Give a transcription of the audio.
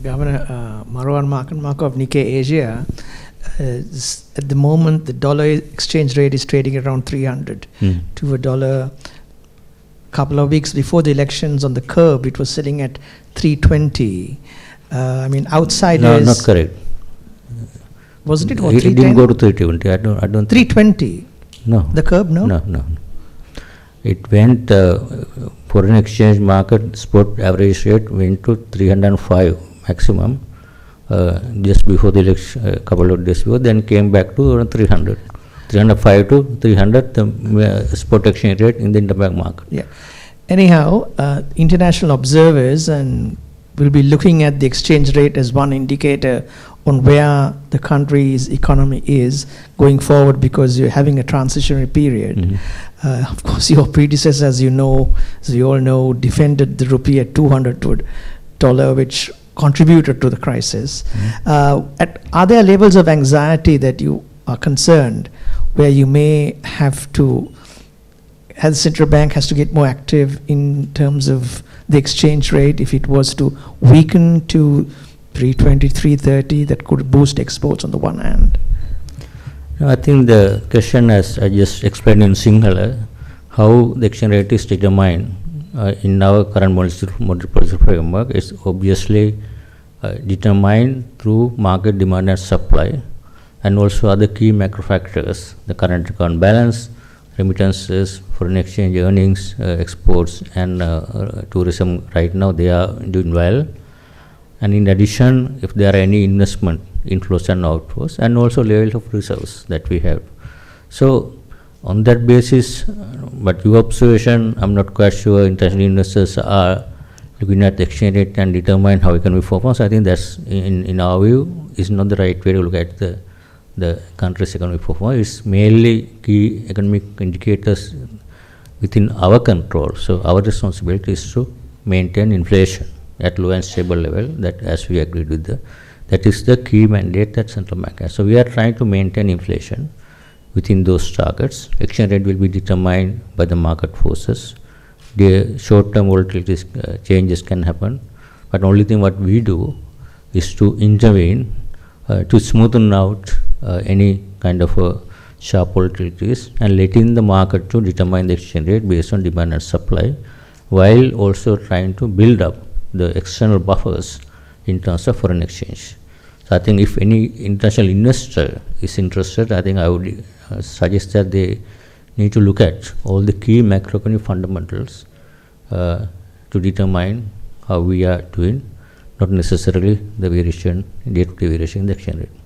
Governor Marwan Mark of Nikkei Asia, at the moment the dollar exchange rate is trading around 300 to a dollar. Couple of weeks before the elections on the curb, it was sitting at 320. I mean, outsiders. No, not correct. Wasn't it? It didn't go to 320. I don't. 320. No. The curb, no. No. It went. Foreign exchange market spot average rate went to 305 maximum just before the election, a couple of days before. Then came back to around 300. 305 to 300, the spot exchange rate in the interbank market. Yeah. Anyhow, international observers will be looking at the exchange rate as one indicator on where the country's economy is going forward, because you're having a transitionary period. Of course, your predecessors, as you all know, defended the rupee at 200 to $1, which contributed to the crisis. Are there levels of anxiety that you are concerned where you may have to, as the central bank has to get more active in terms of the exchange rate, if it was to weaken to 320, 330, that could boost exports on the one hand? No, I think the question, as I just explained in Sinhala, how the exchange rate is determined in our current monetary policy framework is obviously determined through market demand and supply, and also other key macro factors, the current account balance, remittances, foreign exchange earnings, exports, and tourism. Right now they are doing well. And in addition, if there are any investment inflows and outflows, and also level of reserves that we have. So on that basis, but your observation, I'm not quite sure international investors are looking at the exchange rate and determine how economy performs. I think that's, in our view, is not the right way to look at the country's economic performance. It's mainly key economic indicators within our control. So our responsibility is to maintain inflation at low and stable level, that as we agreed with that is the key mandate that central bank has. So we are trying to maintain inflation within those targets. Exchange rate will be determined by the market forces. The short-term volatility changes can happen, but only thing what we do is to intervene to smoothen out any kind of sharp volatilities and letting the market to determine the exchange rate based on demand and supply, while also trying to build up the external buffers in terms of foreign exchange. So I think if any international investor is interested, I think I would suggest that they need to look at all the key macroeconomic fundamentals to determine how we are doing, not necessarily the variation, day-to-day variation in the exchange rate.